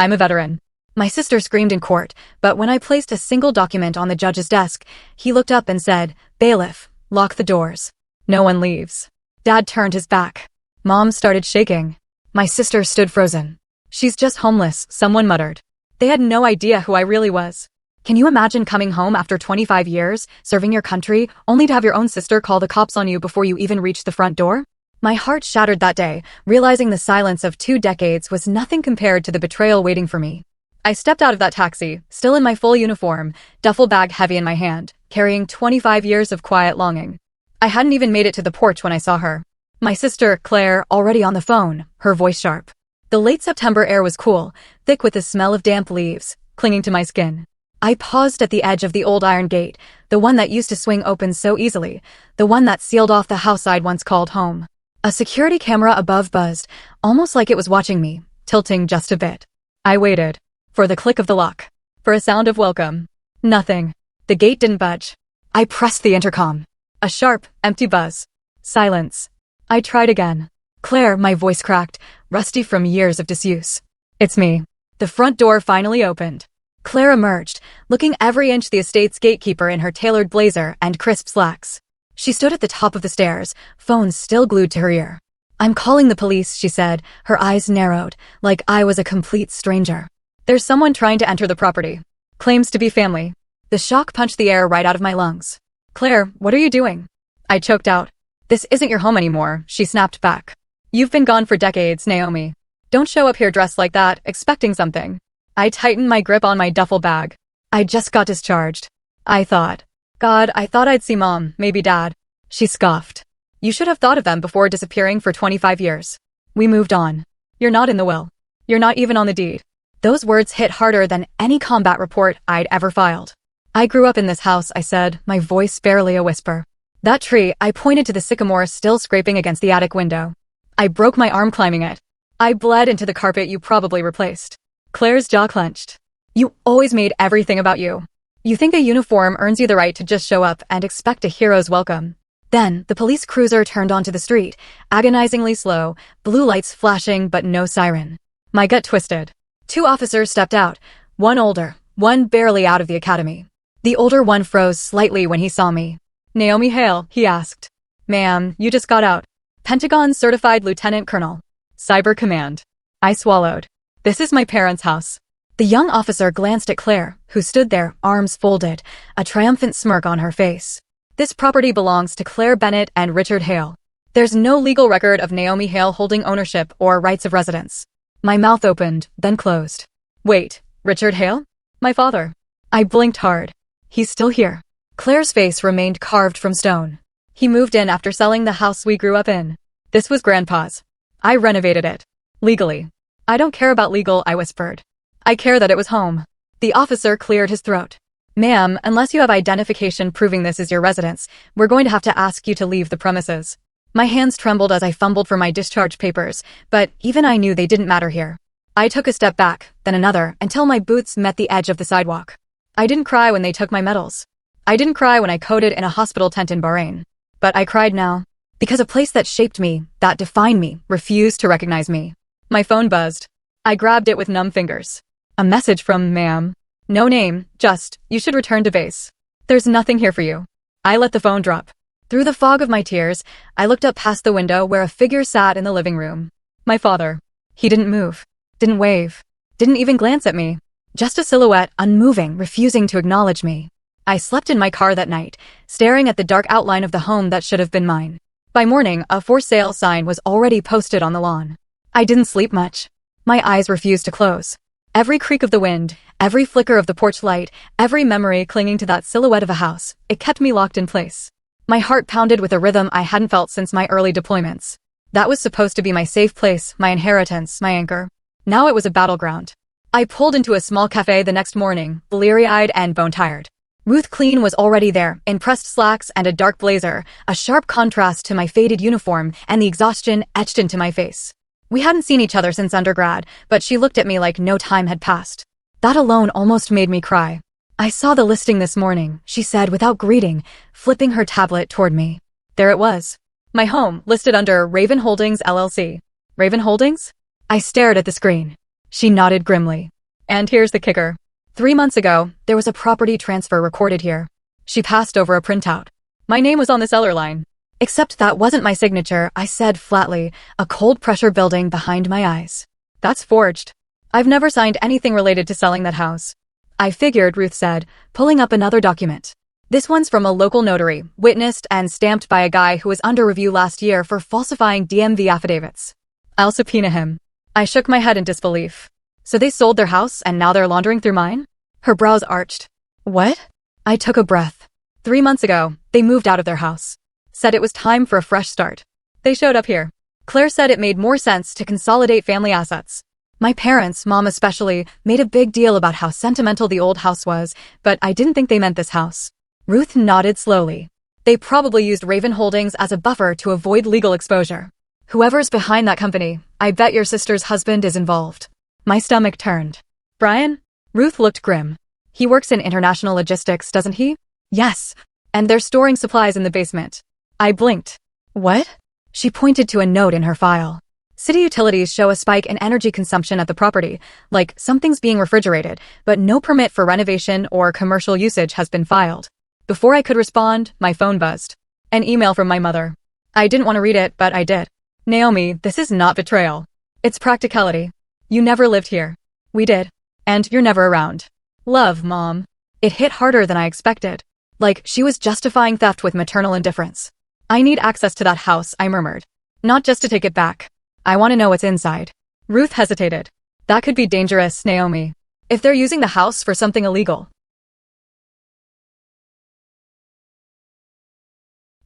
I'm a veteran. My sister screamed in court, but when I placed a single document on the judge's desk, he looked up and said, "Bailiff, lock the doors. No one leaves." Dad turned his back. Mom started shaking. My sister stood frozen. "She's just homeless," someone muttered. They had no idea who I really was. Can you imagine coming home after 25 years, serving your country, only to have your own sister call the cops on you before you even reach the front door? My heart shattered that day, realizing the silence of 2 decades was nothing compared to the betrayal waiting for me. I stepped out of that taxi, still in my full uniform, duffel bag heavy in my hand, carrying 25 years of quiet longing. I hadn't even made it to the porch when I saw her. My sister, Claire, already on the phone, her voice sharp. The late September air was cool, thick with the smell of damp leaves, clinging to my skin. I paused at the edge of the old iron gate, the one that used to swing open so easily, the one that sealed off the house I'd once called home. A security camera above buzzed, almost like it was watching me, tilting just a bit. I waited. For the click of the lock. For a sound of welcome. Nothing. The gate didn't budge. I pressed the intercom. A sharp, empty buzz. Silence. I tried again. "Claire," my voice cracked, rusty from years of disuse. "It's me." The front door finally opened. Claire emerged, looking every inch the estate's gatekeeper in her tailored blazer and crisp slacks. She stood at the top of the stairs, phone still glued to her ear. "I'm calling the police," she said, her eyes narrowed, like I was a complete stranger. "There's someone trying to enter the property. Claims to be family." The shock punched the air right out of my lungs. "Claire, what are you doing?" I choked out. "This isn't your home anymore," she snapped back. "You've been gone for decades, Naomi. Don't show up here dressed like that, expecting something." I tightened my grip on my duffel bag. I just got discharged. I thought, God, I thought I'd see Mom, maybe Dad. She scoffed. "You should have thought of them before disappearing for 25 years. We moved on. You're not in the will. You're not even on the deed." Those words hit harder than any combat report I'd ever filed. "I grew up in this house," I said, my voice barely a whisper. "That tree," I pointed to the sycamore still scraping against the attic window. "I broke my arm climbing it. I bled into the carpet you probably replaced." Claire's jaw clenched. "You always made everything about you. You think a uniform earns you the right to just show up and expect a hero's welcome." Then, the police cruiser turned onto the street, agonizingly slow, blue lights flashing but no siren. My gut twisted. 2 officers stepped out, one older, one barely out of the academy. The older one froze slightly when he saw me. "Naomi Hale," he asked. "Ma'am, you just got out." "Pentagon certified lieutenant colonel. Cyber command." I swallowed. "This is my parents' house." The young officer glanced at Claire, who stood there, arms folded, a triumphant smirk on her face. "This property belongs to Claire Bennett and Richard Hale. There's no legal record of Naomi Hale holding ownership or rights of residence." My mouth opened, then closed. "Wait, Richard Hale? My father." I blinked hard. "He's still here." Claire's face remained carved from stone. "He moved in after selling the house we grew up in. This was Grandpa's. I renovated it. Legally." "I don't care about legal," I whispered. "I care that it was home." The officer cleared his throat. "Ma'am, unless you have identification proving this is your residence, we're going to have to ask you to leave the premises." My hands trembled as I fumbled for my discharge papers, but even I knew they didn't matter here. I took a step back, then another, until my boots met the edge of the sidewalk. I didn't cry when they took my medals. I didn't cry when I coded in a hospital tent in Bahrain. But I cried now. Because a place that shaped me, that defined me, refused to recognize me. My phone buzzed. I grabbed it with numb fingers. A message from Ma'am. No name, just, "You should return to base. There's nothing here for you." I let the phone drop. Through the fog of my tears, I looked up past the window where a figure sat in the living room. My father. He didn't move. Didn't wave. Didn't even glance at me. Just a silhouette, unmoving, refusing to acknowledge me. I slept in my car that night, staring at the dark outline of the home that should have been mine. By morning, a for sale sign was already posted on the lawn. I didn't sleep much. My eyes refused to close. Every creak of the wind, every flicker of the porch light, every memory clinging to that silhouette of a house, it kept me locked in place. My heart pounded with a rhythm I hadn't felt since my early deployments. That was supposed to be my safe place, my inheritance, my anchor. Now it was a battleground. I pulled into a small cafe the next morning, bleary-eyed and bone-tired. Ruth Clean was already there, in pressed slacks and a dark blazer, a sharp contrast to my faded uniform and the exhaustion etched into my face. We hadn't seen each other since undergrad, but she looked at me like no time had passed. That alone almost made me cry. "I saw the listing this morning," she said without greeting, flipping her tablet toward me. There it was. My home, listed under Raven Holdings LLC. Raven Holdings? I stared at the screen. She nodded grimly. And here's the kicker. 3 months ago, there was a property transfer recorded here. She passed over a printout. My name was on the seller line. Except that wasn't my signature, I said flatly, a cold pressure building behind my eyes. That's forged. I've never signed anything related to selling that house. I figured, Ruth said, pulling up another document. This one's from a local notary, witnessed and stamped by a guy who was under review last year for falsifying DMV affidavits. I'll subpoena him. I shook my head in disbelief. So they sold their house and now they're laundering through mine? Her brows arched. What? I took a breath. 3 months ago, they moved out of their house. Said it was time for a fresh start. They showed up here. Claire said it made more sense to consolidate family assets. My parents, Mom especially, made a big deal about how sentimental the old house was, but I didn't think they meant this house. Ruth nodded slowly. They probably used Raven Holdings as a buffer to avoid legal exposure. Whoever's behind that company, I bet your sister's husband is involved. My stomach turned. Brian? Ruth looked grim. He works in international logistics, doesn't he? Yes. And they're storing supplies in the basement. I blinked. What? She pointed to a note in her file. City utilities show a spike in energy consumption at the property, like something's being refrigerated, but no permit for renovation or commercial usage has been filed. Before I could respond, my phone buzzed. An email from my mother. I didn't want to read it, but I did. Naomi, this is not betrayal. It's practicality. You never lived here. We did. And you're never around. Love, Mom. It hit harder than I expected. Like she was justifying theft with maternal indifference. I need access to that house, I murmured. Not just to take it back. I want to know what's inside. Ruth hesitated. That could be dangerous, Naomi. If they're using the house for something illegal.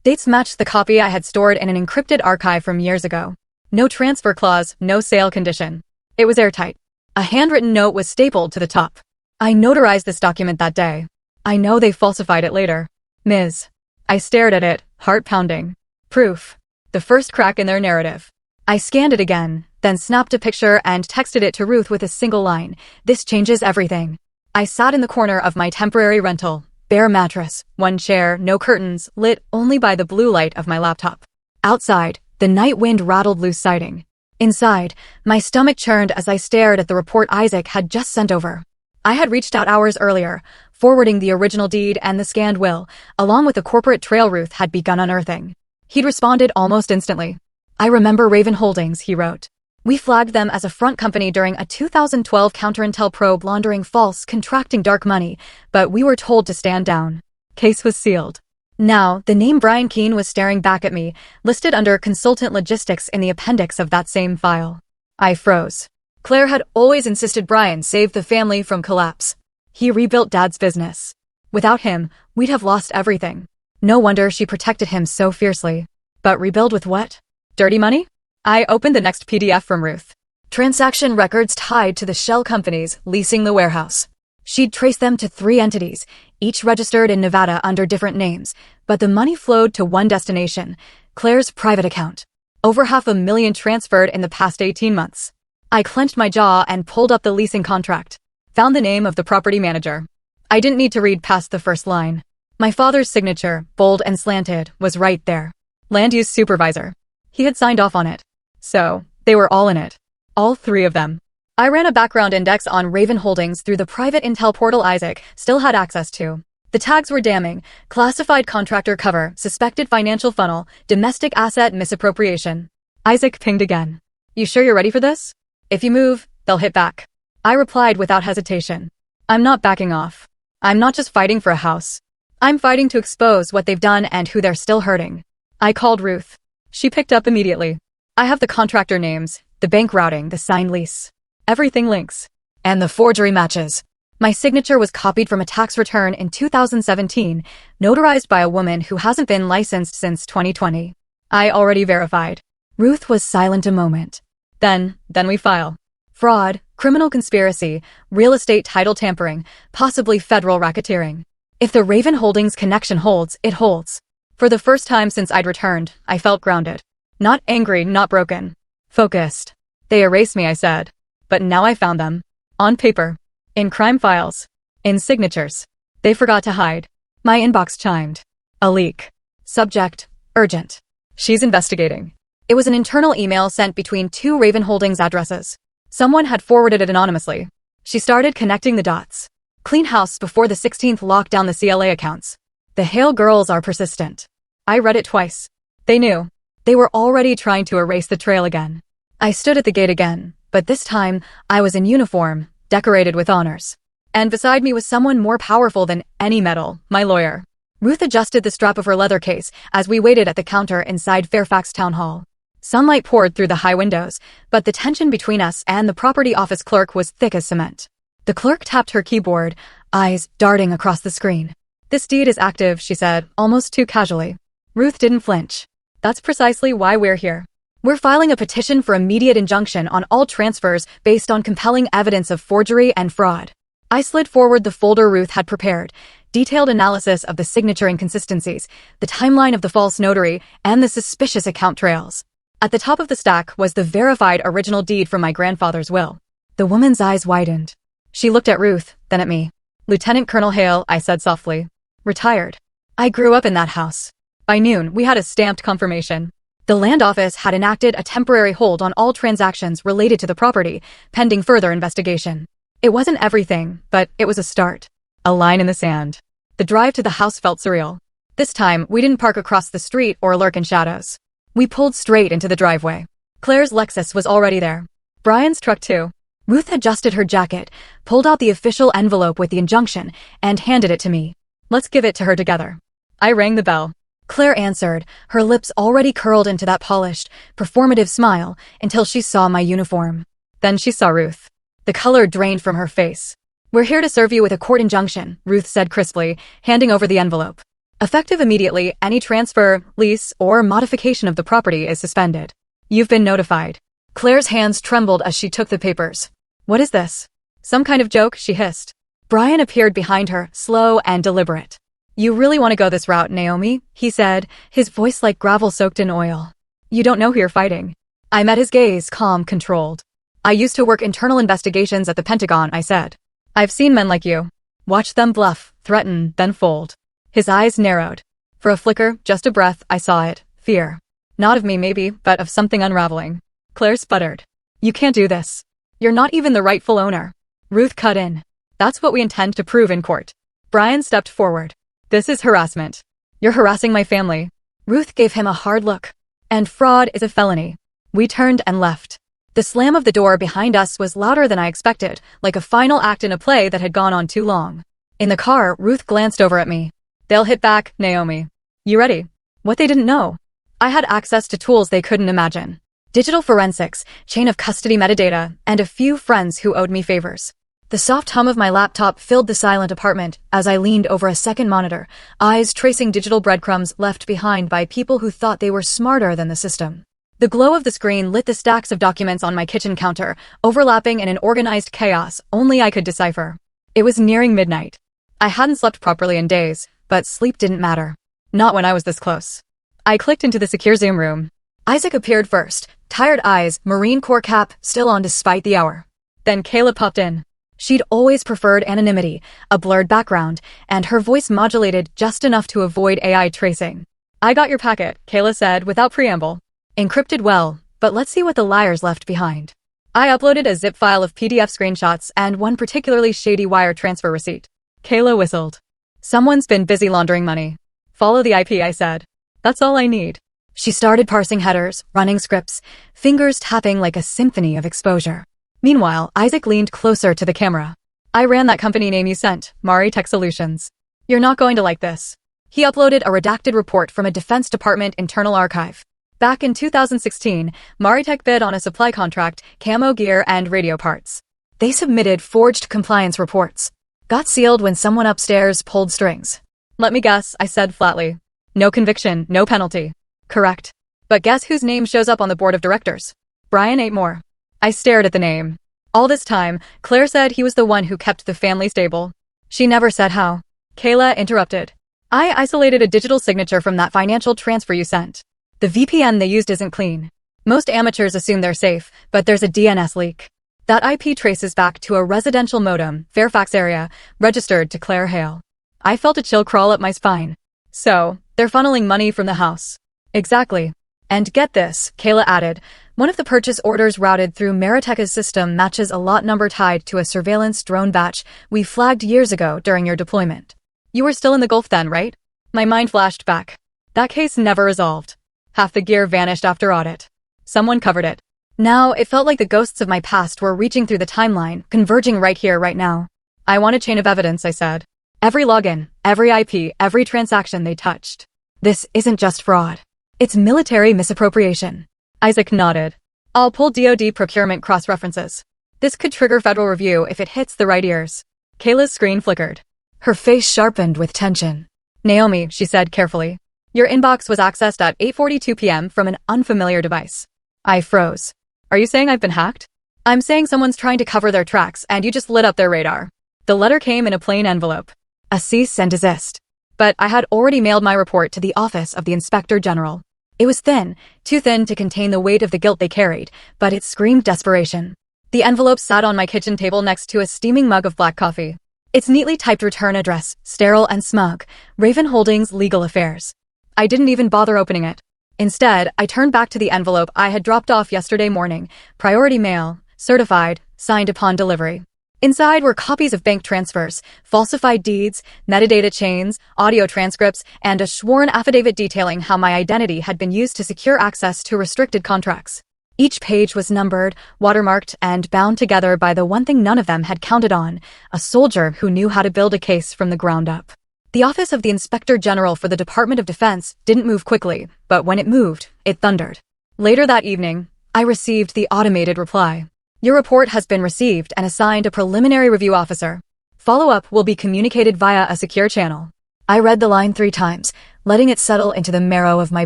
Dates matched the copy I had stored in an encrypted archive from years ago. No transfer clause, no sale condition. It was airtight. A handwritten note was stapled to the top. I notarized this document that day. I know they falsified it later. Ms. I stared at it, heart pounding. Proof. The first crack in their narrative. I scanned it again, then snapped a picture and texted it to Ruth with a single line. This changes everything. I sat in the corner of my temporary rental. Bare mattress, one chair, no curtains, lit only by the blue light of my laptop. Outside, the night wind rattled loose siding. Inside, my stomach churned as I stared at the report Isaac had just sent over. I had reached out hours earlier, forwarding the original deed and the scanned will, along with the corporate trail Ruth had begun unearthing. He'd responded almost instantly. I remember Raven Holdings, he wrote. We flagged them as a front company during a 2012 counterintel probe laundering false, contracting dark money, but we were told to stand down. Case was sealed. Now, the name Brian Keene was staring back at me, listed under consultant logistics in the appendix of that same file. I froze. Claire had always insisted Brian save the family from collapse. He rebuilt Dad's business. Without him, we'd have lost everything. No wonder she protected him so fiercely. But rebuild with what? Dirty money? I opened the next PDF from Ruth. Transaction records tied to the shell companies leasing the warehouse. She'd traced them to 3 entities, each registered in Nevada under different names, but the money flowed to one destination, Claire's private account. Over $500,000 transferred in the past 18 months. I clenched my jaw and pulled up the leasing contract. Found the name of the property manager. I didn't need to read past the first line. My father's signature, bold and slanted, was right there. Land use supervisor. He had signed off on it. So, they were all in it. All 3 of them. I ran a background index on Raven Holdings through the private intel portal Isaac still had access to. The tags were damning: classified contractor cover, suspected financial funnel, domestic asset misappropriation. Isaac pinged again. You sure you're ready for this? If you move, they'll hit back. I replied without hesitation. I'm not backing off. I'm not just fighting for a house. I'm fighting to expose what they've done and who they're still hurting. I called Ruth. She picked up immediately. I have the contractor names, the bank routing, the signed lease. Everything links. And the forgery matches. My signature was copied from a tax return in 2017, notarized by a woman who hasn't been licensed since 2020. I already verified. Ruth was silent a moment. Then we file. Fraud, criminal conspiracy, real estate title tampering, possibly federal racketeering. If the Raven Holdings connection holds, it holds. For the first time since I'd returned, I felt grounded. Not angry, not broken. Focused. They erased me, I said. But now I found them. On paper. In crime files. In signatures. They forgot to hide. My inbox chimed. A leak. Subject, urgent. She's investigating. It was an internal email sent between 2 Raven Holdings addresses. Someone had forwarded it anonymously. She started connecting the dots. Clean house before the 16th locked down the CLA accounts. The Hale girls are persistent. I read it twice. They knew. They were already trying to erase the trail again. I stood at the gate again, but this time I was in uniform, decorated with honors. And beside me was someone more powerful than any medal, my lawyer. Ruth adjusted the strap of her leather case as we waited at the counter inside Fairfax Town Hall. Sunlight poured through the high windows, but the tension between us and the property office clerk was thick as cement. The clerk tapped her keyboard, eyes darting across the screen. "This deed is active," she said, almost too casually. Ruth didn't flinch. "That's precisely why we're here. We're filing a petition for immediate injunction on all transfers based on compelling evidence of forgery and fraud." I slid forward the folder Ruth had prepared, detailed analysis of the signature inconsistencies, the timeline of the false notary, and the suspicious account trails. At the top of the stack was the verified original deed from my grandfather's will. The woman's eyes widened. She looked at Ruth, then at me. "Lieutenant Colonel Hale," I said softly. "Retired. I grew up in that house." By noon, we had a stamped confirmation. The land office had enacted a temporary hold on all transactions related to the property, pending further investigation. It wasn't everything, but it was a start. A line in the sand. The drive to the house felt surreal. This time, we didn't park across the street or lurk in shadows. We pulled straight into the driveway. Claire's Lexus was already there. Brian's truck too. Ruth adjusted her jacket, pulled out the official envelope with the injunction, and handed it to me. "Let's give it to her together." I rang the bell. Claire answered, her lips already curled into that polished, performative smile until she saw my uniform. Then she saw Ruth. The color drained from her face. "We're here to serve you with a court injunction," Ruth said crisply, handing over the envelope. "Effective immediately, any transfer, lease, or modification of the property is suspended. You've been notified." Claire's hands trembled as she took the papers. "What is this? Some kind of joke?" she hissed. Brian appeared behind her, slow and deliberate. "You really want to go this route, Naomi?" he said, his voice like gravel soaked in oil. "You don't know who you're fighting." I met his gaze, calm, controlled. "I used to work internal investigations at the Pentagon," I said. "I've seen men like you. Watch them bluff, threaten, then fold." His eyes narrowed. For a flicker, just a breath, I saw it. Fear. Not of me maybe, but of something unraveling. Claire sputtered. "You can't do this. You're not even the rightful owner." Ruth cut in. "That's what we intend to prove in court." Brian stepped forward. "This is harassment. You're harassing my family." Ruth gave him a hard look. "And fraud is a felony." We turned and left. The slam of the door behind us was louder than I expected, like a final act in a play that had gone on too long. In the car, Ruth glanced over at me. "They'll hit back, Naomi. You ready?" What they didn't know. I had access to tools they couldn't imagine. Digital forensics, chain of custody metadata, and a few friends who owed me favors. The soft hum of my laptop filled the silent apartment as I leaned over a second monitor, eyes tracing digital breadcrumbs left behind by people who thought they were smarter than the system. The glow of the screen lit the stacks of documents on my kitchen counter, overlapping in an organized chaos only I could decipher. It was nearing midnight. I hadn't slept properly in days, but sleep didn't matter. Not when I was this close. I clicked into the secure Zoom room. Isaac appeared first, tired eyes, Marine Corps cap, still on despite the hour. Then Kayla popped in. She'd always preferred anonymity, a blurred background, and her voice modulated just enough to avoid AI tracing. "I got your packet," Kayla said without preamble. "Encrypted well, but let's see what the liars left behind." I uploaded a zip file of PDF screenshots and one particularly shady wire transfer receipt. Kayla whistled. "Someone's been busy laundering money." "Follow the IP," I said. "That's all I need." She started parsing headers, running scripts, fingers tapping like a symphony of exposure. Meanwhile, Isaac leaned closer to the camera. "I ran that company name you sent, Mari Tech Solutions. You're not going to like this." He uploaded a redacted report from a Defense Department internal archive. Back in 2016, Maritech bid on a supply contract, camo gear, and radio parts. They submitted forged compliance reports. Got sealed when someone upstairs pulled strings. "Let me guess," I said flatly. "No conviction, no penalty." "Correct. But guess whose name shows up on the board of directors?" "Brian Aitmore." I stared at the name. All this time, Claire said he was the one who kept the family stable. She never said how. Kayla interrupted. "I isolated a digital signature from that financial transfer you sent. The VPN they used isn't clean. Most amateurs assume they're safe, but there's a DNS leak. That IP traces back to a residential modem, Fairfax area, registered to Claire Hale." I felt a chill crawl up my spine. "So, they're funneling money from the house." "Exactly. And get this," Kayla added, One of the purchase orders routed through Mariteka's system matches a lot number tied to a surveillance drone batch we flagged years ago during your deployment. You were still in the Gulf then, right? My mind flashed back. That case never resolved. Half the gear vanished after audit. Someone covered it. Now, it felt like the ghosts of my past were reaching through the timeline, converging right here, right now. I want a chain of evidence, I said. Every login, every IP, every transaction they touched. This isn't just fraud. It's military misappropriation. Isaac nodded. I'll pull DoD procurement cross-references. This could trigger federal review if it hits the right ears. Kayla's screen flickered. Her face sharpened with tension. Naomi, she said carefully. Your inbox was accessed at 8:42 p.m. from an unfamiliar device. I froze. Are you saying I've been hacked? I'm saying someone's trying to cover their tracks and you just lit up their radar. The letter came in a plain envelope. A cease and desist. But I had already mailed my report to the office of the Inspector General. It was thin, too thin to contain the weight of the guilt they carried, but it screamed desperation. The envelope sat on my kitchen table next to a steaming mug of black coffee. Its neatly typed return address, sterile and smug, Raven Holdings Legal Affairs. I didn't even bother opening it. Instead, I turned back to the envelope I had dropped off yesterday morning, priority mail, certified, signed upon delivery. Inside were copies of bank transfers, falsified deeds, metadata chains, audio transcripts, and a sworn affidavit detailing how my identity had been used to secure access to restricted contracts. Each page was numbered, watermarked, and bound together by the one thing none of them had counted on, a soldier who knew how to build a case from the ground up. The Office of the Inspector General for the Department of Defense didn't move quickly, but when it moved, it thundered. Later that evening, I received the automated reply. Your report has been received and assigned a preliminary review officer. Follow-up will be communicated via a secure channel. I read the line 3 times, letting it settle into the marrow of my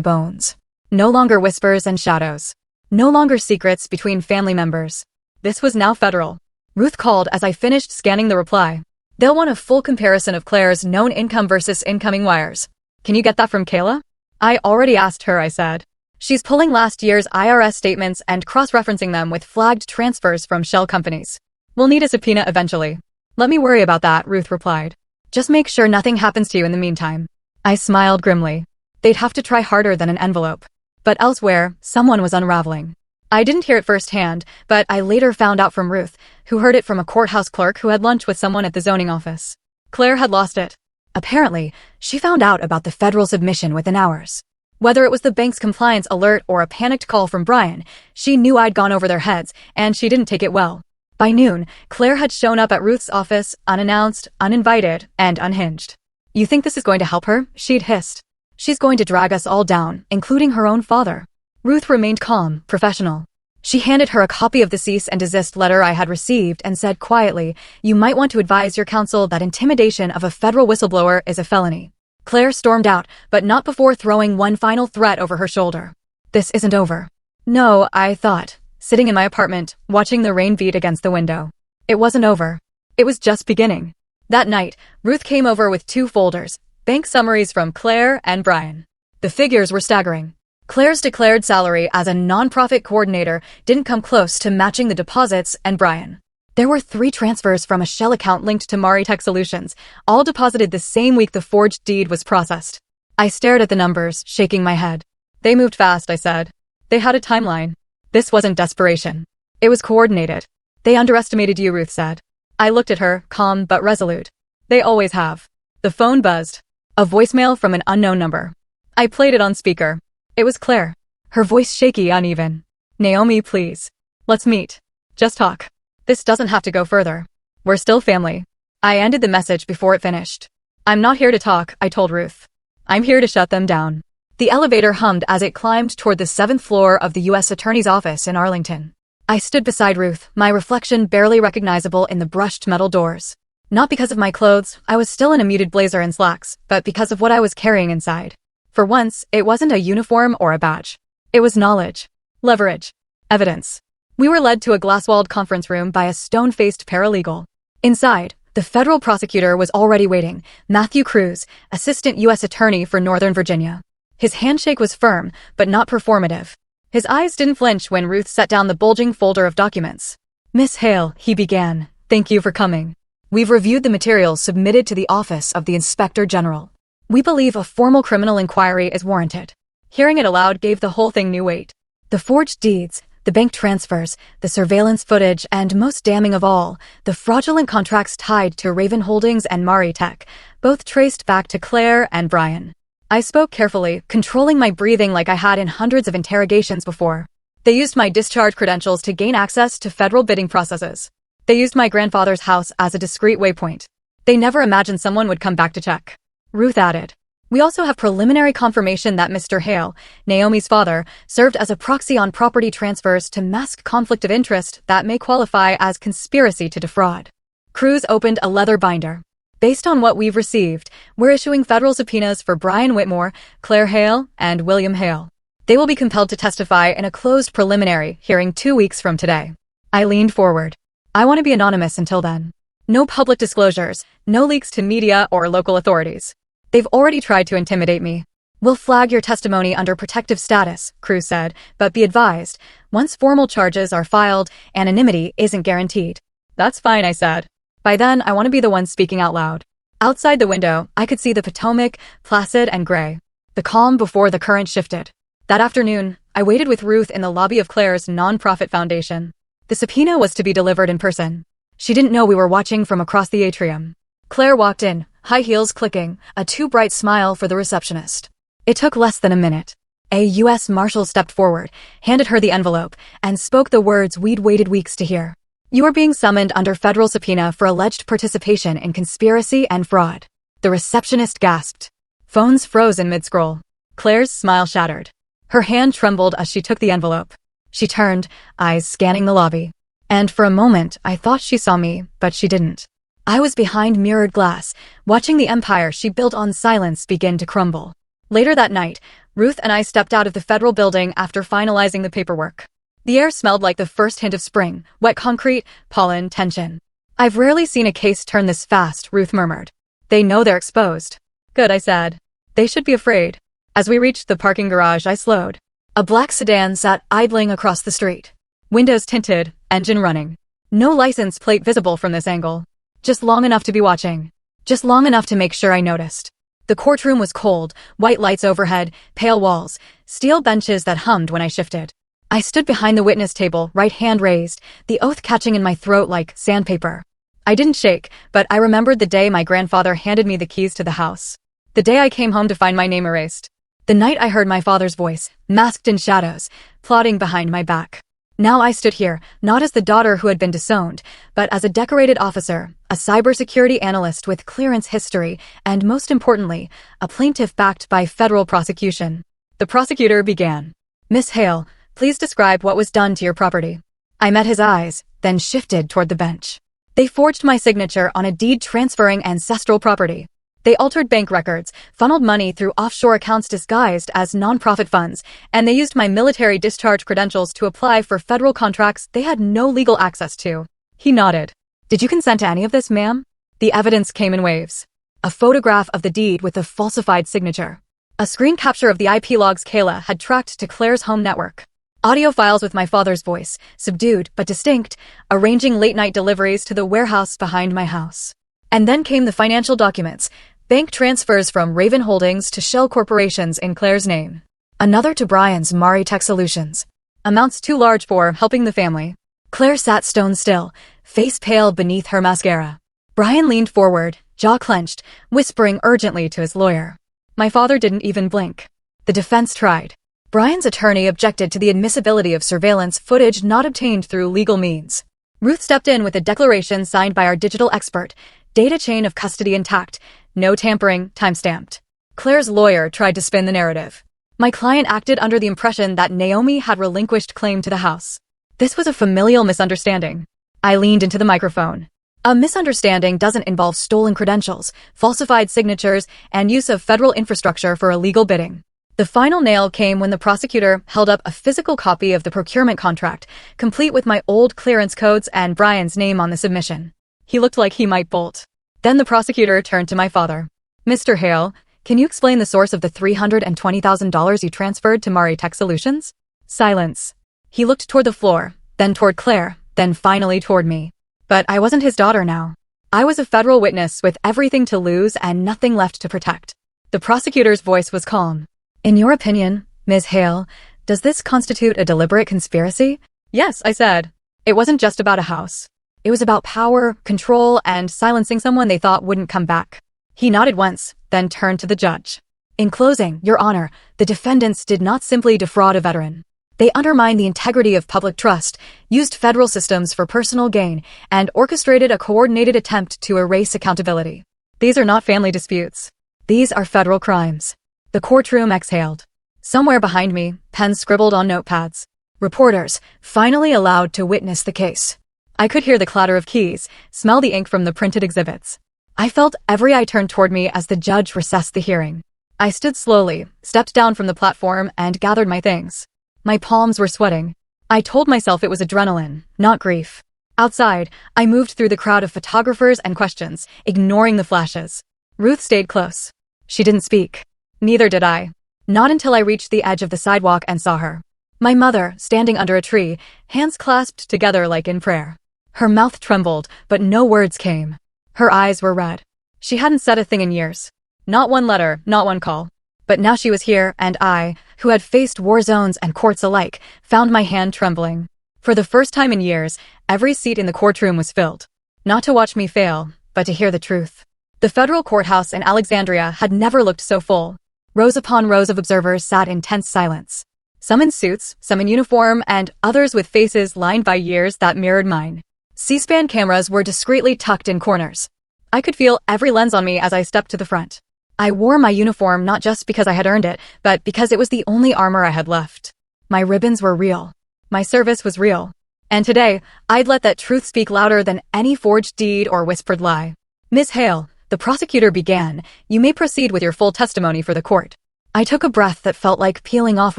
bones. No longer whispers and shadows. No longer secrets between family members. This was now federal. Ruth called as I finished scanning the reply. They'll want a full comparison of Claire's known income versus incoming wires. Can you get that from Kayla? I already asked her, I said. She's pulling last year's IRS statements and cross-referencing them with flagged transfers from shell companies. We'll need a subpoena eventually. Let me worry about that, Ruth replied. Just make sure nothing happens to you in the meantime. I smiled grimly. They'd have to try harder than an envelope. But elsewhere, someone was unraveling. I didn't hear it firsthand, but I later found out from Ruth, who heard it from a courthouse clerk who had lunch with someone at the zoning office. Claire had lost it. Apparently, she found out about the federal submission within hours. Whether it was the bank's compliance alert or a panicked call from Brian, she knew I'd gone over their heads, and she didn't take it well. By noon, Claire had shown up at Ruth's office, unannounced, uninvited, and unhinged. You think this is going to help her? She'd hissed. She's going to drag us all down, including her own father. Ruth remained calm, professional. She handed her a copy of the cease and desist letter I had received and said quietly, you might want to advise your counsel that intimidation of a federal whistleblower is a felony. Claire stormed out, but not before throwing one final threat over her shoulder. This isn't over. No, I thought, sitting in my apartment, watching the rain beat against the window. It wasn't over. It was just beginning. That night, Ruth came over with 2 folders, bank summaries from Claire and Brian. The figures were staggering. Claire's declared salary as a nonprofit coordinator didn't come close to matching the deposits, and Brian. There were 3 transfers from a shell account linked to Maritech Solutions, all deposited the same week the forged deed was processed. I stared at the numbers, shaking my head. They moved fast, I said. They had a timeline. This wasn't desperation. It was coordinated. They underestimated you, Ruth said. I looked at her, calm but resolute. They always have. The phone buzzed. A voicemail from an unknown number. I played it on speaker. It was Claire. Her voice shaky, uneven. Naomi, please. Let's meet. Just talk. This doesn't have to go further. We're still family. I ended the message before it finished. I'm not here to talk, I told Ruth. I'm here to shut them down. The elevator hummed as it climbed toward the 7th floor of the U.S. Attorney's office in Arlington. I stood beside Ruth, my reflection barely recognizable in the brushed metal doors. Not because of my clothes, I was still in a muted blazer and slacks, but because of what I was carrying inside. For once, it wasn't a uniform or a badge. It was knowledge. Leverage. Evidence. We were led to a glass-walled conference room by a stone-faced paralegal. Inside, the federal prosecutor was already waiting, Matthew Cruz, assistant U.S. attorney for Northern Virginia. His handshake was firm, but not performative. His eyes didn't flinch when Ruth set down the bulging folder of documents. Miss Hale, he began, thank you for coming. We've reviewed the materials submitted to the Office of the Inspector General. We believe a formal criminal inquiry is warranted. Hearing it aloud gave the whole thing new weight. The forged deeds, The bank transfers, the surveillance footage, and most damning of all, the fraudulent contracts tied to Raven Holdings and Mari Tech, both traced back to Claire and Brian. I spoke carefully, controlling my breathing like I had in hundreds of interrogations before. They used my discharge credentials to gain access to federal bidding processes. They used my grandfather's house as a discreet waypoint. They never imagined someone would come back to check. Ruth added. We also have preliminary confirmation that Mr. Hale, Naomi's father, served as a proxy on property transfers to mask conflict of interest that may qualify as conspiracy to defraud. Cruz opened a leather binder. Based on what we've received, we're issuing federal subpoenas for Brian Whitmore, Claire Hale, and William Hale. They will be compelled to testify in a closed preliminary hearing 2 weeks from today. I leaned forward. I want to be anonymous until then. No public disclosures, no leaks to media or local authorities. They've already tried to intimidate me. We'll flag your testimony under protective status, Cruz said, but be advised, once formal charges are filed, anonymity isn't guaranteed. That's fine, I said. By then, I want to be the one speaking out loud. Outside the window, I could see the Potomac, placid and gray. The calm before the current shifted. That afternoon, I waited with Ruth in the lobby of Claire's nonprofit foundation. The subpoena was to be delivered in person. She didn't know we were watching from across the atrium. Claire walked in, high heels clicking, a too bright smile for the receptionist. It took less than a minute. A U.S. Marshal stepped forward, handed her the envelope, and spoke the words we'd waited weeks to hear. You are being summoned under federal subpoena for alleged participation in conspiracy and fraud. The receptionist gasped. Phones froze in mid-scroll. Claire's smile shattered. Her hand trembled as she took the envelope. She turned, eyes scanning the lobby. And for a moment, I thought she saw me, but she didn't. I was behind mirrored glass, watching the empire she built on silence begin to crumble. Later that night, Ruth and I stepped out of the federal building after finalizing the paperwork. The air smelled like the first hint of spring, wet concrete, pollen, tension. I've rarely seen a case turn this fast, Ruth murmured. They know they're exposed. Good, I said. They should be afraid. As we reached the parking garage, I slowed. A black sedan sat idling across the street. Windows tinted, engine running. No license plate visible from this angle. Just long enough to be watching. Just long enough to make sure I noticed. The courtroom was cold, white lights overhead, pale walls, steel benches that hummed when I shifted. I stood behind the witness table, right hand raised, the oath catching in my throat like sandpaper. I didn't shake, but I remembered the day my grandfather handed me the keys to the house. The day I came home to find my name erased. The night I heard my father's voice, masked in shadows, plotting behind my back. Now I stood here, not as the daughter who had been disowned, but as a decorated officer, a cybersecurity analyst with clearance history, and most importantly, a plaintiff backed by federal prosecution. The prosecutor began. Miss Hale, please describe what was done to your property. I met his eyes, then shifted toward the bench. They forged my signature on a deed transferring ancestral property. They altered bank records, funneled money through offshore accounts disguised as nonprofit funds, and they used my military discharge credentials to apply for federal contracts they had no legal access to. He nodded. Did you consent to any of this, ma'am? The evidence came in waves. A photograph of the deed with the falsified signature. A screen capture of the IP logs Kayla had tracked to Claire's home network. Audio files with my father's voice, subdued but distinct, arranging late-night deliveries to the warehouse behind my house. And then came the financial documents, bank transfers from Raven Holdings to shell corporations in Claire's name. Another to Brian's Mari Tech Solutions. Amounts too large for helping the family. Claire sat stone still, face pale beneath her mascara. Brian leaned forward, jaw clenched, whispering urgently to his lawyer. My father didn't even blink. The defense tried. Brian's attorney objected to the admissibility of surveillance footage not obtained through legal means. Ruth stepped in with a declaration signed by our digital expert, data chain of custody intact, no tampering, time-stamped. Claire's lawyer tried to spin the narrative. My client acted under the impression that Naomi had relinquished claim to the house. This was a familial misunderstanding. I leaned into the microphone. A misunderstanding doesn't involve stolen credentials, falsified signatures, and use of federal infrastructure for illegal bidding. The final nail came when the prosecutor held up a physical copy of the procurement contract, complete with my old clearance codes and Brian's name on the submission. He looked like he might bolt. Then the prosecutor turned to my father. Mr. Hale, can you explain the source of the $320,000 you transferred to Mari Tech Solutions? Silence. He looked toward the floor, then toward Claire, then finally toward me. But I wasn't his daughter now. I was a federal witness with everything to lose and nothing left to protect. The prosecutor's voice was calm. In your opinion, Ms. Hale, does this constitute a deliberate conspiracy? Yes, I said. It wasn't just about a house. It was about power, control, and silencing someone they thought wouldn't come back. He nodded once, then turned to the judge. In closing, Your Honor, the defendants did not simply defraud a veteran. They undermined the integrity of public trust, used federal systems for personal gain, and orchestrated a coordinated attempt to erase accountability. These are not family disputes. These are federal crimes. The courtroom exhaled. Somewhere behind me, pens scribbled on notepads. Reporters, finally allowed to witness the case. I could hear the clatter of keys, smell the ink from the printed exhibits. I felt every eye turned toward me as the judge recessed the hearing. I stood slowly, stepped down from the platform, and gathered my things. My palms were sweating. I told myself it was adrenaline, not grief. Outside, I moved through the crowd of photographers and questions, ignoring the flashes. Ruth stayed close. She didn't speak. Neither did I. Not until I reached the edge of the sidewalk and saw her. My mother, standing under a tree, hands clasped together like in prayer. Her mouth trembled, but no words came. Her eyes were red. She hadn't said a thing in years. Not one letter, not one call. But now she was here, and I, who had faced war zones and courts alike, found my hand trembling. For the first time in years, every seat in the courtroom was filled. Not to watch me fail, but to hear the truth. The federal courthouse in Alexandria had never looked so full. Rows upon rows of observers sat in tense silence. Some in suits, some in uniform, and others with faces lined by years that mirrored mine. C-SPAN cameras were discreetly tucked in corners. I could feel every lens on me as I stepped to the front. I wore my uniform not just because I had earned it, but because it was the only armor I had left. My ribbons were real. My service was real. And today, I'd let that truth speak louder than any forged deed or whispered lie. Miss Hale, the prosecutor began, you may proceed with your full testimony for the court. I took a breath that felt like peeling off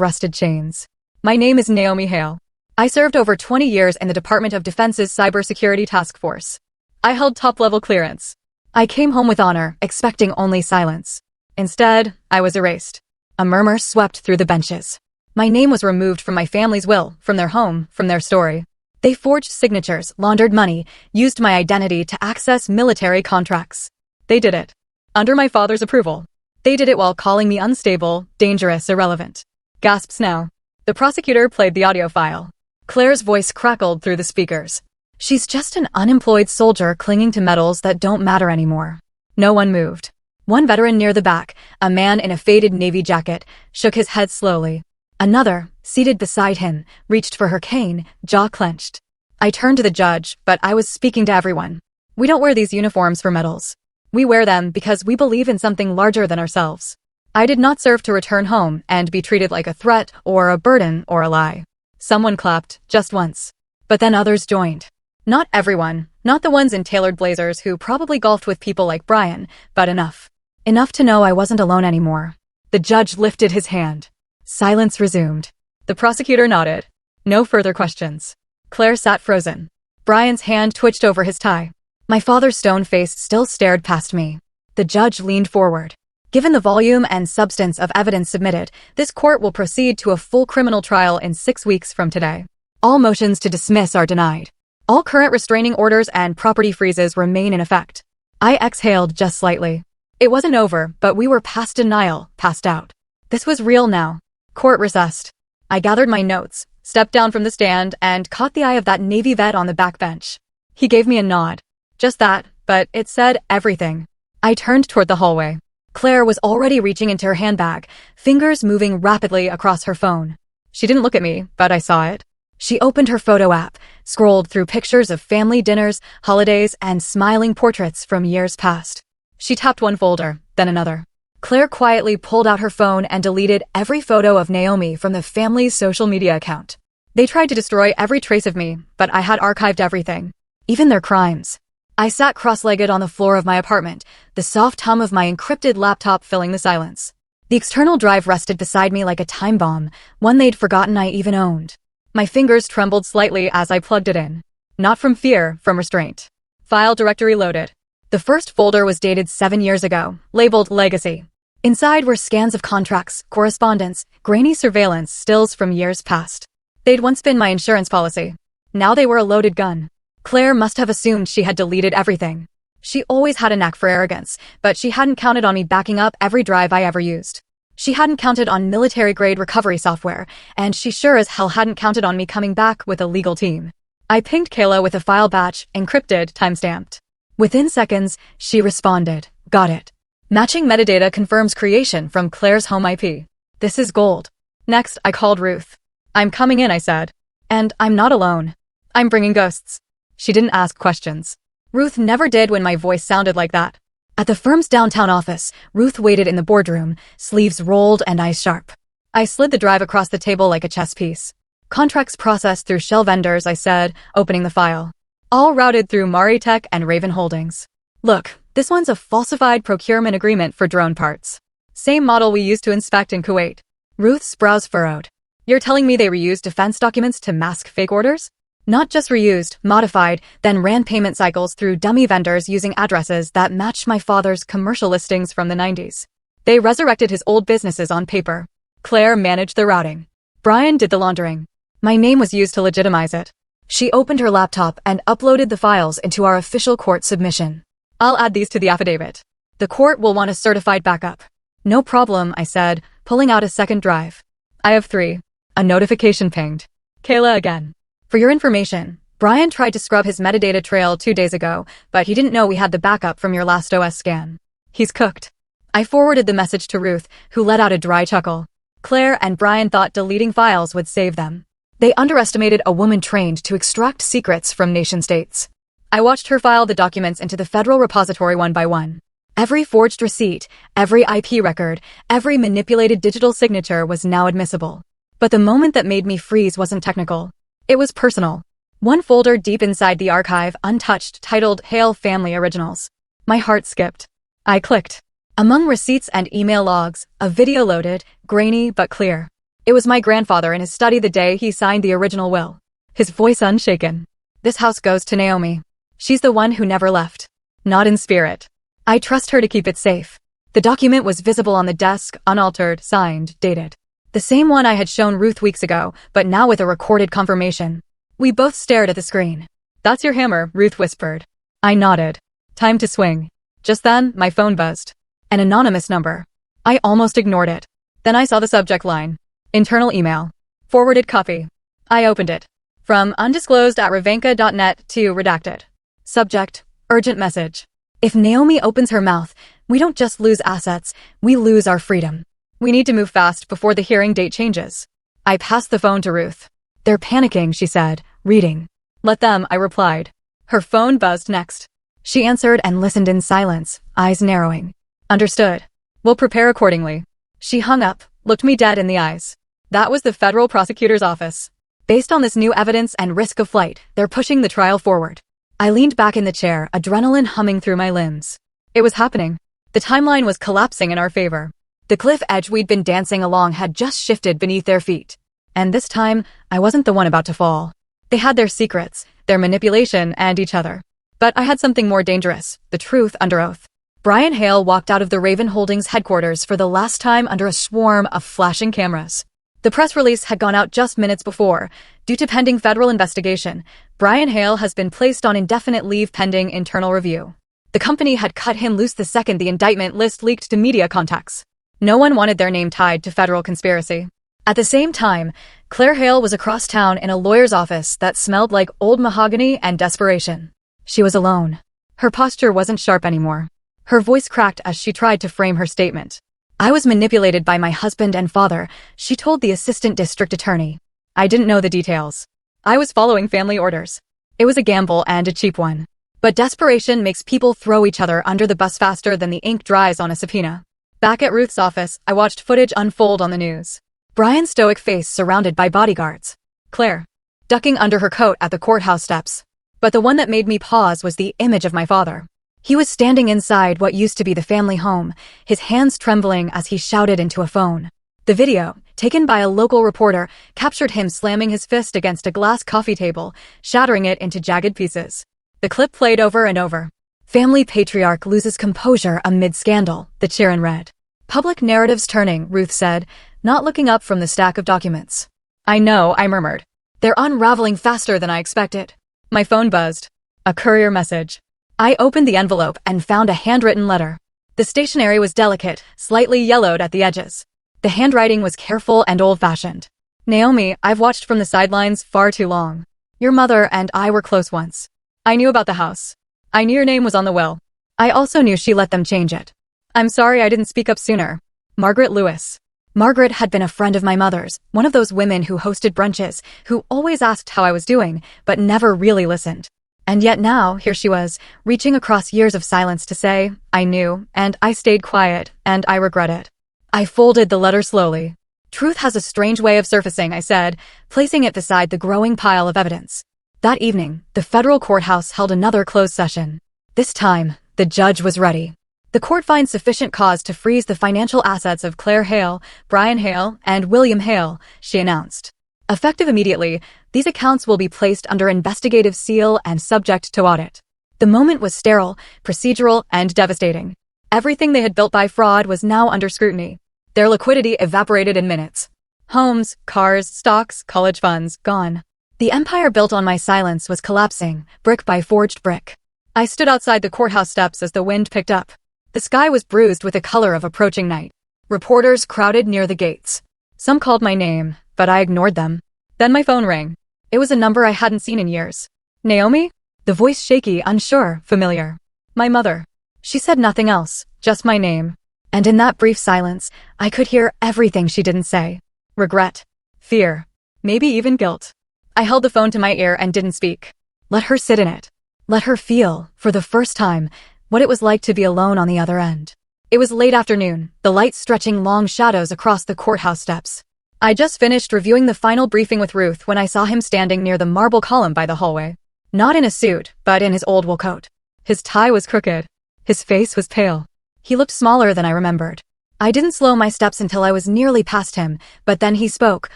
rusted chains. My name is Naomi Hale. I served over 20 years in the Department of Defense's Cybersecurity Task Force. I held top-level clearance. I came home with honor, expecting only silence. Instead, I was erased. A murmur swept through the benches. My name was removed from my family's will, from their home, from their story. They forged signatures, laundered money, used my identity to access military contracts. They did it. Under my father's approval. They did it while calling me unstable, dangerous, irrelevant. Gasps now. The prosecutor played the audio file. Claire's voice crackled through the speakers. She's just an unemployed soldier clinging to medals that don't matter anymore. No one moved. One veteran near the back, a man in a faded navy jacket, shook his head slowly. Another, seated beside him, reached for her cane, jaw clenched. I turned to the judge, but I was speaking to everyone. We don't wear these uniforms for medals. We wear them because we believe in something larger than ourselves. I did not serve to return home and be treated like a threat or a burden or a lie. Someone clapped, just once. But then others joined. Not everyone, not the ones in tailored blazers who probably golfed with people like Brian, but enough. Enough to know I wasn't alone anymore. The judge lifted his hand. Silence resumed. The prosecutor nodded. No further questions. Claire sat frozen. Brian's hand twitched over his tie. My father's stone face still stared past me. The judge leaned forward. Given the volume and substance of evidence submitted, this court will proceed to a full criminal trial in 6 weeks from today. All motions to dismiss are denied. All current restraining orders and property freezes remain in effect. I exhaled just slightly. It wasn't over, but we were past denial, passed out. This was real now. Court recessed. I gathered my notes, stepped down from the stand, and caught the eye of that Navy vet on the back bench. He gave me a nod. Just that, but it said everything. I turned toward the hallway. Claire was already reaching into her handbag, fingers moving rapidly across her phone. She didn't look at me, but I saw it. She opened her photo app, scrolled through pictures of family dinners, holidays, and smiling portraits from years past. She tapped one folder, then another. Claire quietly pulled out her phone and deleted every photo of Naomi from the family's social media account. They tried to destroy every trace of me, but I had archived everything, even their crimes. I sat cross-legged on the floor of my apartment, the soft hum of my encrypted laptop filling the silence. The external drive rested beside me like a time bomb, one they'd forgotten I even owned. My fingers trembled slightly as I plugged it in. Not from fear, from restraint. File directory loaded. The first folder was dated 7 years ago, labeled Legacy. Inside were scans of contracts, correspondence, grainy surveillance stills from years past. They'd once been my insurance policy. Now they were a loaded gun. Claire must have assumed she had deleted everything. She always had a knack for arrogance, but she hadn't counted on me backing up every drive I ever used. She hadn't counted on military-grade recovery software, and she sure as hell hadn't counted on me coming back with a legal team. I pinged Kayla with a file batch, encrypted, timestamped. Within seconds, she responded, "Got it. Matching metadata confirms creation from Claire's home IP. This is gold." Next, I called Ruth. "I'm coming in," I said. "And I'm not alone. I'm bringing ghosts." She didn't ask questions. Ruth never did when my voice sounded like that. At the firm's downtown office, Ruth waited in the boardroom, sleeves rolled and eyes sharp. I slid the drive across the table like a chess piece. "Contracts processed through shell vendors," I said, opening the file. "All routed through Maritech and Raven Holdings. Look, this one's a falsified procurement agreement for drone parts. Same model we used to inspect in Kuwait." Ruth's brows furrowed. "You're telling me they reused defense documents to mask fake orders?" "Not just reused, modified, then ran payment cycles through dummy vendors using addresses that matched my father's commercial listings from the 90s. They resurrected his old businesses on paper. Claire managed the routing. Brian did the laundering. My name was used to legitimize it." She opened her laptop and uploaded the files into our official court submission. "I'll add these to the affidavit. The court will want a certified backup." "No problem," I said, pulling out a second drive. "I have 3. A notification pinged. Kayla again. For your information, Brian tried to scrub his metadata trail 2 days ago, but he didn't know we had the backup from your last OS scan. He's cooked." I forwarded the message to Ruth, who let out a dry chuckle. Claire and Brian thought deleting files would save them. They underestimated a woman trained to extract secrets from nation-states. I watched her file the documents into the federal repository one by one. Every forged receipt, every IP record, every manipulated digital signature was now admissible. But the moment that made me freeze wasn't technical. It was personal. One folder deep inside the archive, untouched, titled Hale Family Originals. My heart skipped. I clicked. Among receipts and email logs, a video loaded, grainy but clear. It was my grandfather in his study the day he signed the original will. His voice unshaken. "This house goes to Naomi. She's the one who never left. Not in spirit. I trust her to keep it safe." The document was visible on the desk, unaltered, signed, dated. The same one I had shown Ruth weeks ago, but now with a recorded confirmation. We both stared at the screen. "That's your hammer," Ruth whispered. I nodded. "Time to swing." Just then, my phone buzzed. An anonymous number. I almost ignored it. Then I saw the subject line. Internal email. Forwarded copy. I opened it. From undisclosed@ravenka.net to redacted. Subject, urgent message. If Naomi opens her mouth, we don't just lose assets, we lose our freedom. We need to move fast before the hearing date changes. I passed the phone to Ruth. "They're panicking," she said, reading. "Let them," I replied. Her phone buzzed next. She answered and listened in silence, eyes narrowing. "Understood. We'll prepare accordingly." She hung up, looked me dead in the eyes. That was the federal prosecutor's office. Based on this new evidence and risk of flight, they're pushing the trial forward. I leaned back in the chair, adrenaline humming through my limbs. It was happening. The timeline was collapsing in our favor. The cliff edge we'd been dancing along had just shifted beneath their feet. And this time, I wasn't the one about to fall. They had their secrets, their manipulation, and each other. But I had something more dangerous, the truth under oath. Brian Hale walked out of the Raven Holdings headquarters for the last time under a swarm of flashing cameras. The press release had gone out just minutes before. Due to pending federal investigation, Brian Hale has been placed on indefinite leave pending internal review. The company had cut him loose the second the indictment list leaked to media contacts. No one wanted their name tied to federal conspiracy. At the same time, Claire Hale was across town in a lawyer's office that smelled like old mahogany and desperation. She was alone. Her posture wasn't sharp anymore. Her voice cracked as she tried to frame her statement. "I was manipulated by my husband and father," she told the assistant district attorney. I didn't know the details. I was following family orders. It was a gamble and a cheap one. But desperation makes people throw each other under the bus faster than the ink dries on a subpoena. Back at Ruth's office, I watched footage unfold on the news. Brian's stoic face surrounded by bodyguards. Claire, ducking under her coat at the courthouse steps. But the one that made me pause was the image of my father. He was standing inside what used to be the family home, his hands trembling as he shouted into a phone. The video, taken by a local reporter, captured him slamming his fist against a glass coffee table, shattering it into jagged pieces. The clip played over and over. "Family patriarch loses composure amid scandal," the Chiron read. "Public narratives turning," Ruth said, not looking up from the stack of documents. "I know," I murmured. "They're unraveling faster than I expected." My phone buzzed. A courier message. I opened the envelope and found a handwritten letter. The stationery was delicate, slightly yellowed at the edges. The handwriting was careful and old-fashioned. Naomi, I've watched from the sidelines far too long. Your mother and I were close once. I knew about the house. I knew your name was on the will. I also knew she let them change it. I'm sorry I didn't speak up sooner. Margaret Lewis. Margaret had been a friend of my mother's, one of those women who hosted brunches, who always asked how I was doing, but never really listened. And yet now, here she was, reaching across years of silence to say, I knew, and I stayed quiet, and I regret it. I folded the letter slowly. Truth has a strange way of surfacing, I said, placing it beside the growing pile of evidence. That evening, the federal courthouse held another closed session. This time, the judge was ready. The court finds sufficient cause to freeze the financial assets of Claire Hale, Brian Hale, and William Hale, she announced. Effective immediately, these accounts will be placed under investigative seal and subject to audit. The moment was sterile, procedural, and devastating. Everything they had built by fraud was now under scrutiny. Their liquidity evaporated in minutes. Homes, cars, stocks, college funds, gone. The empire built on my silence was collapsing, brick by forged brick. I stood outside the courthouse steps as the wind picked up. The sky was bruised with the color of approaching night. Reporters crowded near the gates. Some called my name, but I ignored them. Then my phone rang. It was a number I hadn't seen in years. Naomi? The voice shaky, unsure, familiar. My mother. She said nothing else, just my name. And in that brief silence, I could hear everything she didn't say. Regret. Fear. Maybe even guilt. I held the phone to my ear and didn't speak. Let her sit in it. Let her feel, for the first time, what it was like to be alone on the other end. It was late afternoon, the light stretching long shadows across the courthouse steps. I just finished reviewing the final briefing with Ruth when I saw him standing near the marble column by the hallway. Not in a suit, but in his old wool coat. His tie was crooked. His face was pale. He looked smaller than I remembered. I didn't slow my steps until I was nearly past him, but then he spoke,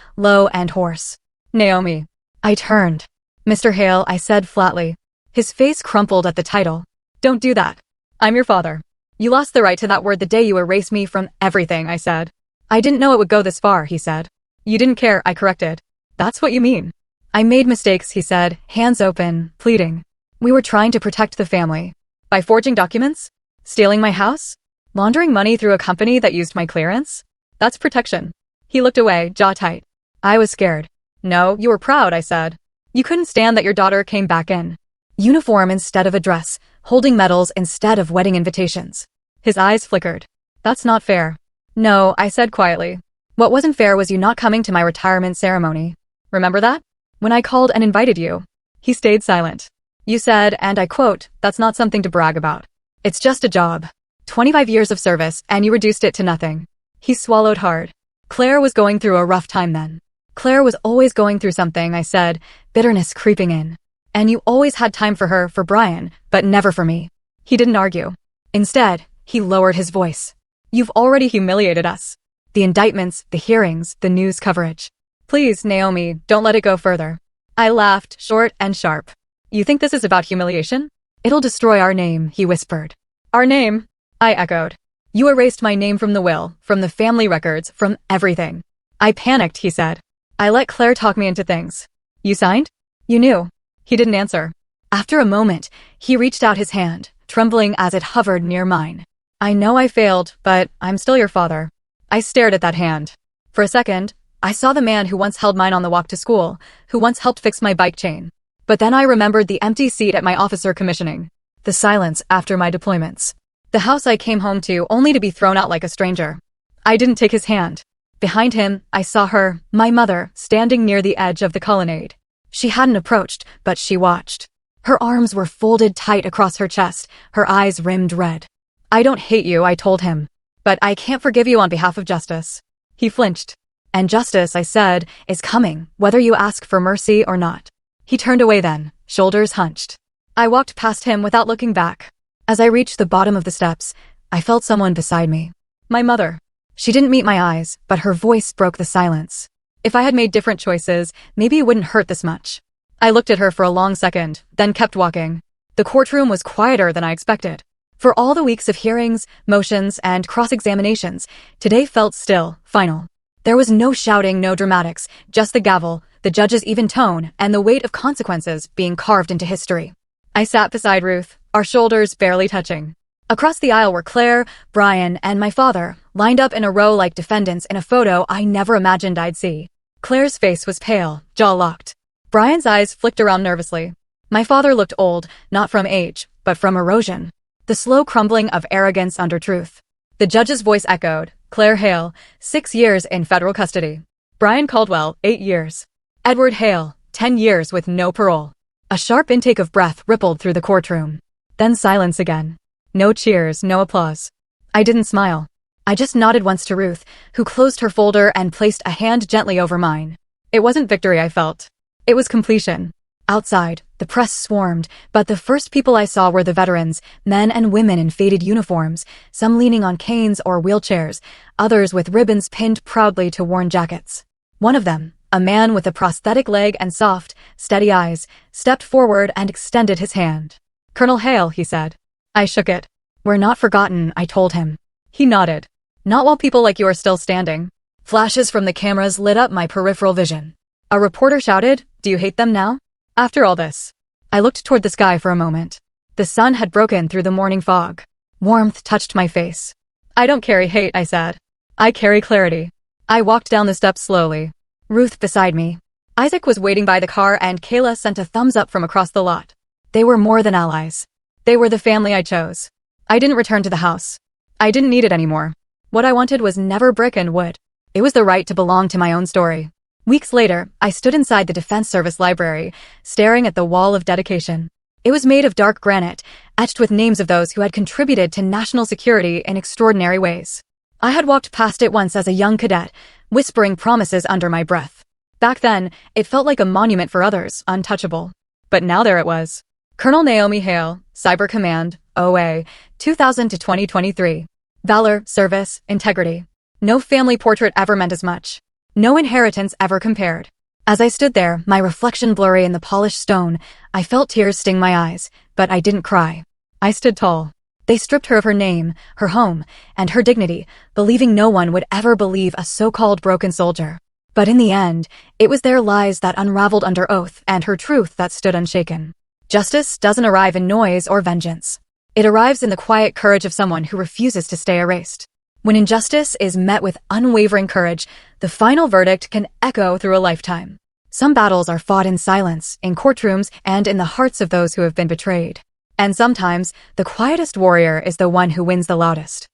low and hoarse. Naomi. I turned. Mr. Hale, I said flatly. His face crumpled at the title. Don't do that. I'm your father. You lost the right to that word the day you erased me from everything, I said. I didn't know it would go this far, he said. You didn't care, I corrected. That's what you mean. I made mistakes, he said, hands open, pleading. We were trying to protect the family. By forging documents? Stealing my house? Laundering money through a company that used my clearance? That's protection. He looked away, jaw tight. I was scared. No, you were proud, I said. You couldn't stand that your daughter came back in uniform instead of a dress, holding medals instead of wedding invitations. His eyes flickered. That's not fair. No, I said quietly. What wasn't fair was you not coming to my retirement ceremony. Remember that? When I called and invited you. He stayed silent. You said, and I quote, that's not something to brag about. It's just a job. 25 years of service, and you reduced it to nothing. He swallowed hard. Claire was going through a rough time then. Claire was always going through something, I said, bitterness creeping in. And you always had time for her, for Brian, but never for me. He didn't argue. Instead, he lowered his voice. You've already humiliated us. The indictments, the hearings, the news coverage. Please, Naomi, don't let it go further. I laughed, short and sharp. You think this is about humiliation? It'll destroy our name, he whispered. Our name? I echoed. You erased my name from the will, from the family records, from everything. I panicked, he said. I let Claire talk me into things. You signed? You knew. He didn't answer. After a moment, he reached out his hand, trembling as it hovered near mine. I know I failed, but I'm still your father. I stared at that hand. For a second, I saw the man who once held mine on the walk to school, who once helped fix my bike chain. But then I remembered the empty seat at my officer commissioning. The silence after my deployments. The house I came home to only to be thrown out like a stranger. I didn't take his hand. Behind him, I saw her, my mother, standing near the edge of the colonnade. She hadn't approached, but she watched. Her arms were folded tight across her chest, her eyes rimmed red. I don't hate you, I told him. But I can't forgive you on behalf of justice. He flinched. And justice, I said, is coming, whether you ask for mercy or not. He turned away then, shoulders hunched. I walked past him without looking back. As I reached the bottom of the steps, I felt someone beside me. My mother. She didn't meet my eyes, but her voice broke the silence. If I had made different choices, maybe it wouldn't hurt this much. I looked at her for a long second, then kept walking. The courtroom was quieter than I expected. For all the weeks of hearings, motions, and cross-examinations, today felt still, final. There was no shouting, no dramatics, just the gavel, the judge's even tone, and the weight of consequences being carved into history. I sat beside Ruth, our shoulders barely touching. Across the aisle were Claire, Brian, and my father, lined up in a row like defendants in a photo I never imagined I'd see. Claire's face was pale, jaw locked. Brian's eyes flicked around nervously. My father looked old, not from age, but from erosion. The slow crumbling of arrogance under truth. The judge's voice echoed, Claire Hale, 6 years in federal custody. Brian Caldwell, 8 years. Edward Hale, 10 years with no parole. A sharp intake of breath rippled through the courtroom. Then silence again. No cheers, no applause. I didn't smile. I just nodded once to Ruth, who closed her folder and placed a hand gently over mine. It wasn't victory I felt. It was completion. Outside, the press swarmed, but the first people I saw were the veterans, men and women in faded uniforms, some leaning on canes or wheelchairs, others with ribbons pinned proudly to worn jackets. One of them, a man with a prosthetic leg and soft, steady eyes, stepped forward and extended his hand. Colonel Hale, he said. I shook it. We're not forgotten, I told him. He nodded. Not while people like you are still standing. Flashes from the cameras lit up my peripheral vision. A reporter shouted, Do you hate them now? After all this. I looked toward the sky for a moment. The sun had broken through the morning fog. Warmth touched my face. I don't carry hate, I said. I carry clarity. I walked down the steps slowly. Ruth beside me. Isaac was waiting by the car and Kayla sent a thumbs up from across the lot. They were more than allies. They were the family I chose. I didn't return to the house. I didn't need it anymore. What I wanted was never brick and wood. It was the right to belong to my own story. Weeks later, I stood inside the Defense Service Library, staring at the wall of dedication. It was made of dark granite, etched with names of those who had contributed to national security in extraordinary ways. I had walked past it once as a young cadet, whispering promises under my breath. Back then, it felt like a monument for others, untouchable. But now there it was. Colonel Naomi Hale, Cyber Command, OA, 2000 to 2023. Valor, service, integrity. No family portrait ever meant as much. No inheritance ever compared. As I stood there, my reflection blurry in the polished stone, I felt tears sting my eyes, but I didn't cry. I stood tall. They stripped her of her name, her home, and her dignity, believing no one would ever believe a so-called broken soldier. But in the end, it was their lies that unraveled under oath and her truth that stood unshaken. Justice doesn't arrive in noise or vengeance. It arrives in the quiet courage of someone who refuses to stay erased. When injustice is met with unwavering courage, the final verdict can echo through a lifetime. Some battles are fought in silence, in courtrooms, and in the hearts of those who have been betrayed. And sometimes, the quietest warrior is the one who wins the loudest.